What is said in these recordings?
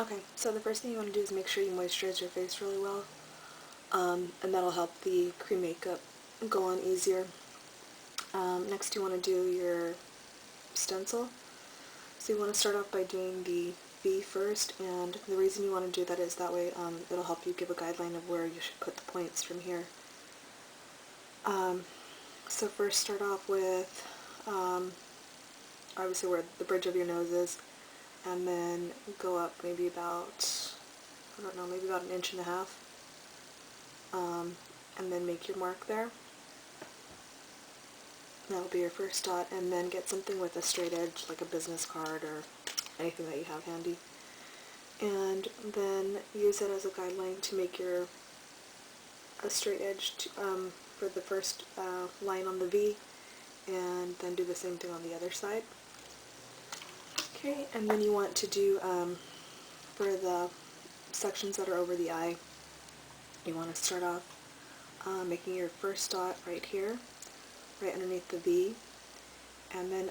Okay, so the first thing you want to do is make sure you moisturize your face really well, and that'll help the cream makeup go on easier. Next you want to do your stencil. So you want to start off by doing the V first, and the reason you want to do that is that way it'll help you give a guideline of where you should put the points from here. So first start off with obviously where the bridge of your nose is, and then go up maybe about, I don't know, maybe about 1.5 inches, and then make your mark there. That'll be your first dot, and then get something with a straight edge, like a business card or anything that you have handy, and then use it as a guideline to make a straight edge for the first line on the V, and then do the same thing on the other side. Okay, and then you want to do, for the sections that are over the eye, you want to start off making your first dot right here, right underneath the V, and then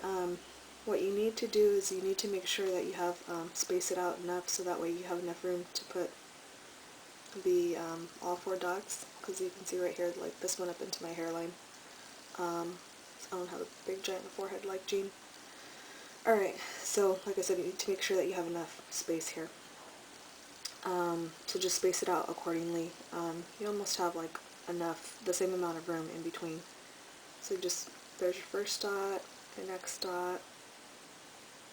what you need to do is you need to make sure that you have space it out enough so that way you have enough room to put the all 4 dots, because you can see right here, like this one up into my hairline. I don't have a big giant forehead like Jean. Alright, so like I said, you need to make sure that you have enough space here. So just space it out accordingly. You almost have like enough, the same amount of room in between. So just, there's your first dot, your next dot,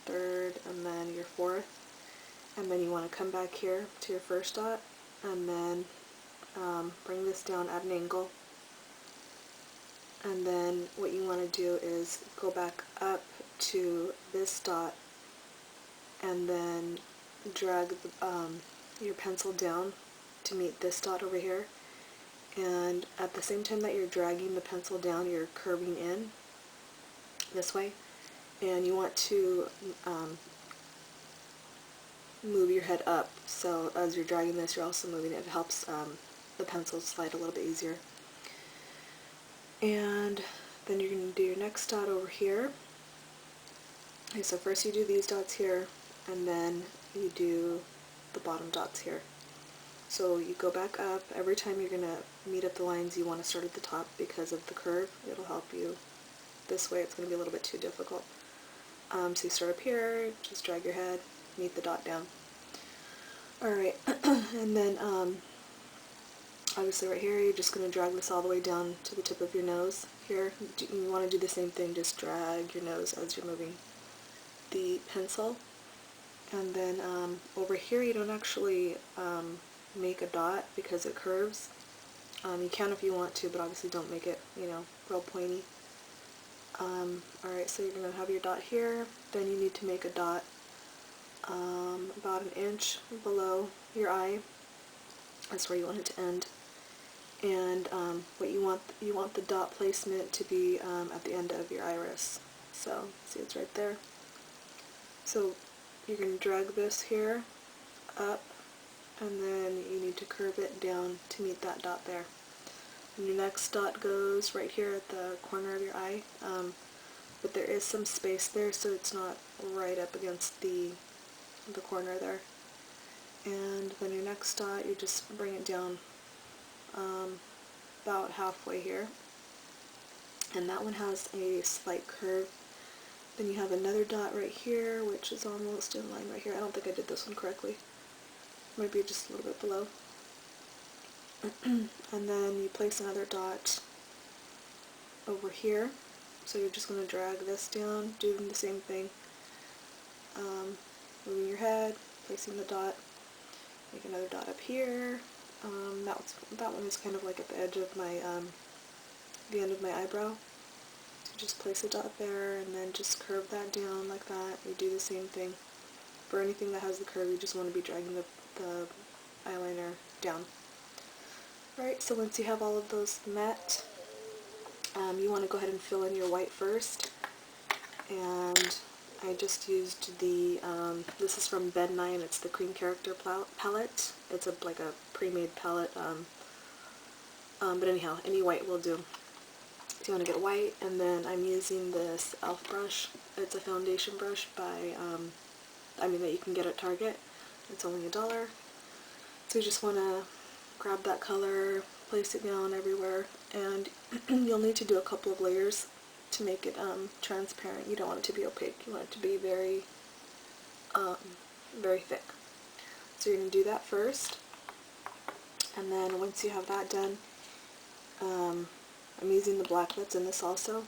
third, and then your fourth. And then you want to come back here to your first dot, and then bring this down at an angle. And then what you want to do is go back up to this dot, and then drag your pencil down to meet this dot over here. And at the same time that you're dragging the pencil down, you're curving in this way, and you want to move your head up, so as you're dragging this you're also moving it. It helps the pencil slide a little bit easier. And then you're going to do your next dot over here. Okay, so first you do these dots here, and then you do the bottom dots here. So you go back up. Every time you're going to meet up the lines, you want to start at the top because of the curve. It'll help you. This way it's going to be a little bit too difficult. So you start up here, just drag your head, meet the dot down. Alright, and then obviously right here you're just going to drag this all the way down to the tip of your nose. Here you want to do the same thing, just drag your nose as you're moving the pencil. And then over here you don't actually make a dot because it curves. You can if you want to, but obviously don't make it, you know, real pointy. Alright, so you're going to have your dot here, then you need to make a dot about 1 inch below your eye. That's where you want it to end. And what you want the dot placement to be at the end of your iris. So see, it's right there. So you're going to drag this here up, and then you need to curve it down to meet that dot there. And your next dot goes right here at the corner of your eye, but there is some space there, so it's not right up against the corner there. And then your next dot, you just bring it down about halfway here, and that one has a slight curve. Then you have another dot right here, which is almost in line right here. I don't think I did this one correctly. Might be just a little bit below. And then you place another dot over here. So you're just going to drag this down, doing the same thing. Moving your head, placing the dot, make another dot up here. That one is kind of like at the edge of my, the end of my eyebrow. So just place a dot there, and then just curve that down like that. You do the same thing. For anything that has the curve, you just want to be dragging the eyeliner down. Alright, so once you have all of those met, you want to go ahead and fill in your white first. And I just used the, this is from Bed 9, it's the Cream Character palette. It's like a pre-made palette, but anyhow, any white will do. So you want to get white, and then I'm using this e.l.f. brush. It's a foundation brush by, that you can get at Target. It's only $1. So you just want to grab that color, place it down everywhere, and you'll need to do a couple of layers to make it transparent. You don't want it to be opaque. You want it to be very, very thick. So you're going to do that first, and then once you have that done, I'm using the black that's in this also.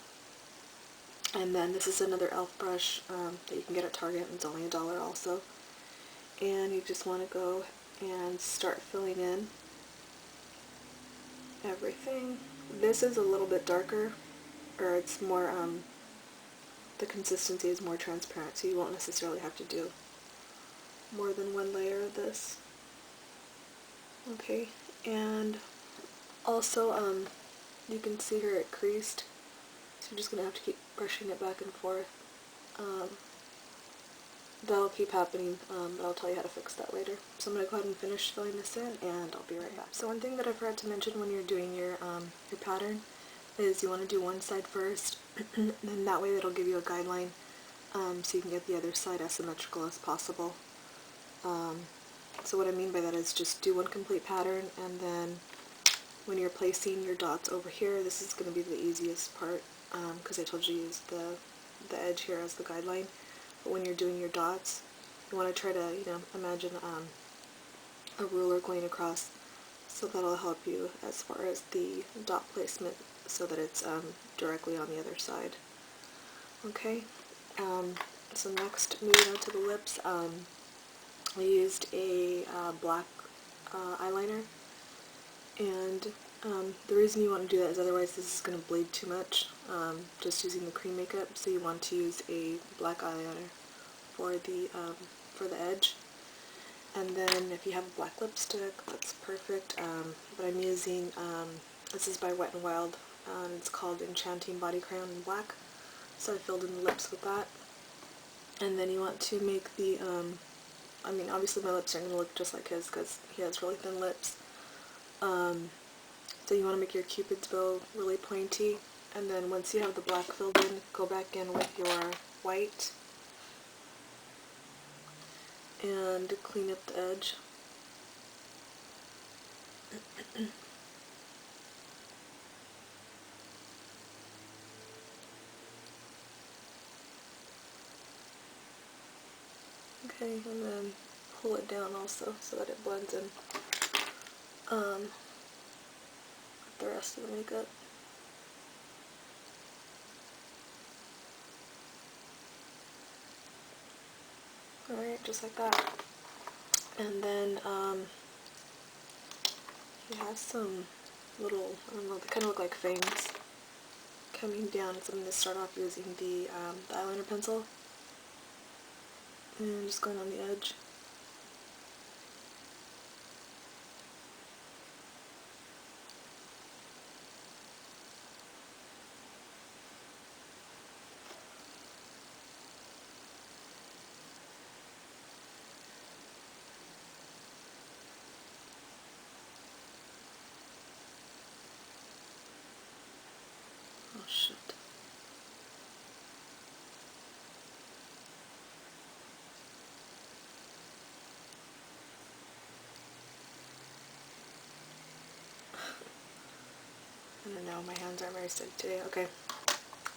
And then this is another e.l.f. brush that you can get at Target, and it's only $1 also. And you just want to go and start filling in everything. This is a little bit darker, or it's more, the consistency is more transparent, so you won't necessarily have to do more than one layer of this. Okay, and also you can see here it creased, so you're just going to have to keep brushing it back and forth. That'll keep happening, but I'll tell you how to fix that later. So I'm going to go ahead and finish filling this in, and I'll be right back. So one thing that I forgot to mention when you're doing your pattern is you want to do one side first, and then that way it'll give you a guideline so you can get the other side as symmetrical as possible. So what I mean by that is just do one complete pattern, and then when you're placing your dots over here, this is going to be the easiest part because I told you to use the edge here as the guideline. But when you're doing your dots, you want to try to, imagine a ruler going across, so that'll help you as far as the dot placement so that it's directly on the other side. Okay, so next, moving on to the lips, I used a black eyeliner, and the reason you want to do that is otherwise this is going to bleed too much, just using the cream makeup, so you want to use a black eyeliner for the edge. And then if you have a black lipstick, that's perfect, but I'm using, this is by Wet n Wild, it's called Enchanting Body Crayon in Black, so I filled in the lips with that. And then you want to make the, obviously my lips aren't going to look just like his because he has really thin lips. So you want to make your cupid's bow really pointy, and then once you have the black filled in, go back in with your white and clean up the edge. Okay, and then pull it down also so that it blends in with the rest of the makeup. Alright, just like that. And then he has some little, I don't know, they kind of look like fangs coming down, so I'm going to start off using the eyeliner pencil and just going on the edge. Oh shit. I don't know, my hands aren't very steady today. Okay,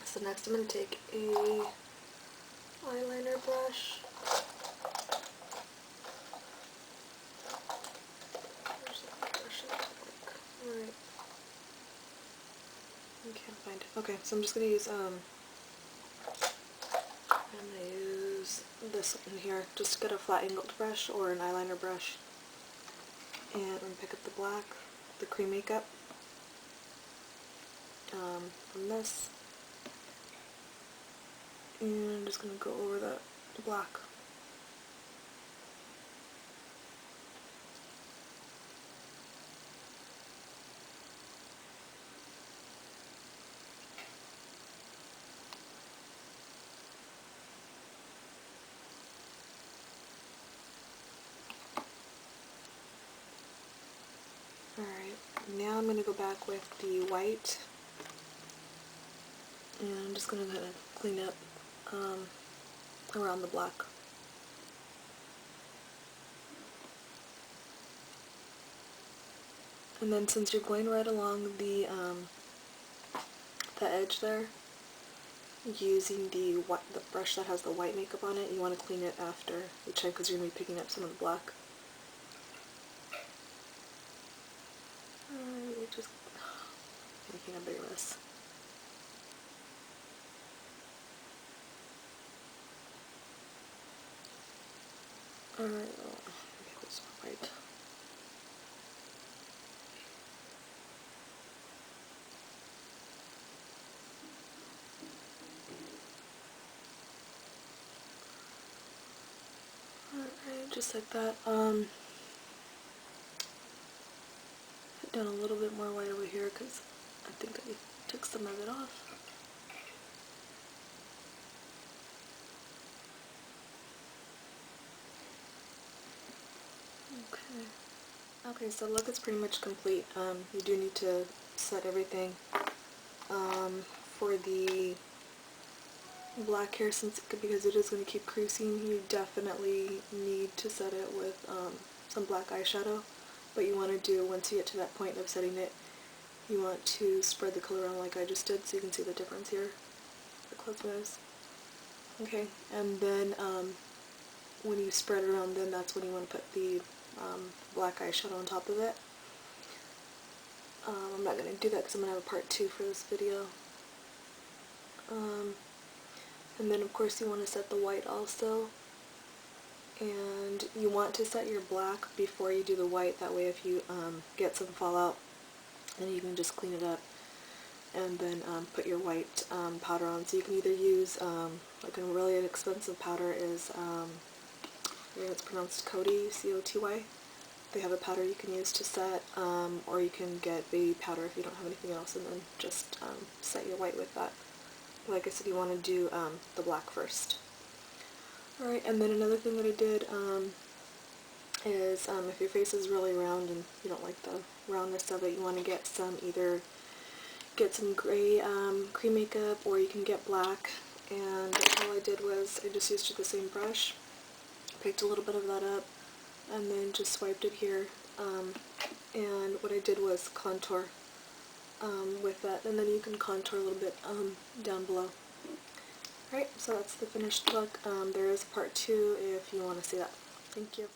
so next I'm going to take a eyeliner brush. Where's that brush? Alright. I can't find it. Okay, so I'm just going to use, this one here. Just get a flat angled brush or an eyeliner brush. And I'm going to pick up the black, the cream makeup, from this. And I'm just going to go over that black. Alright, now I'm going to go back with the white, and I'm just going to kind of clean up around the black. And then since you're going right along the edge there, using the brush that has the white makeup on it, you want to clean it after you check because you're going to be picking up some of the black. Just making a big mess. Alright, well, get this white. Alright, just like that. Put down a little bit more white over here because I think that we took some of it off. Okay, so look, it's pretty much complete. You do need to set everything. For the black hair, because it is going to keep creasing, you definitely need to set it with some black eyeshadow. But you want to do, once you get to that point of setting it, you want to spread the color around like I just did so you can see the difference here. Close my eyes. Okay, and then when you spread it around, then that's when you want to put the black eyeshadow on top of it. I'm not going to do that because I'm going to have a part 2 for this video. And then of course you want to set the white also. And you want to set your black before you do the white, that way if you get some fallout, then you can just clean it up and then put your white powder on. So you can either use, like a really inexpensive powder is, I think it's pronounced Coty, C-O-T-Y. They have a powder you can use to set, or you can get baby powder if you don't have anything else, and then just set your white with that. Like I said, you want to do the black first. Alright, and then another thing that I did is if your face is really round and you don't like the roundness of it, you want to get some, either get some gray cream makeup or you can get black. And all I did was I just used the same brush, picked a little bit of that up, and then just swiped it here. And what I did was contour with that, and then you can contour a little bit down below. Alright, so that's the finished look. There is part 2 if you want to see that. Thank you.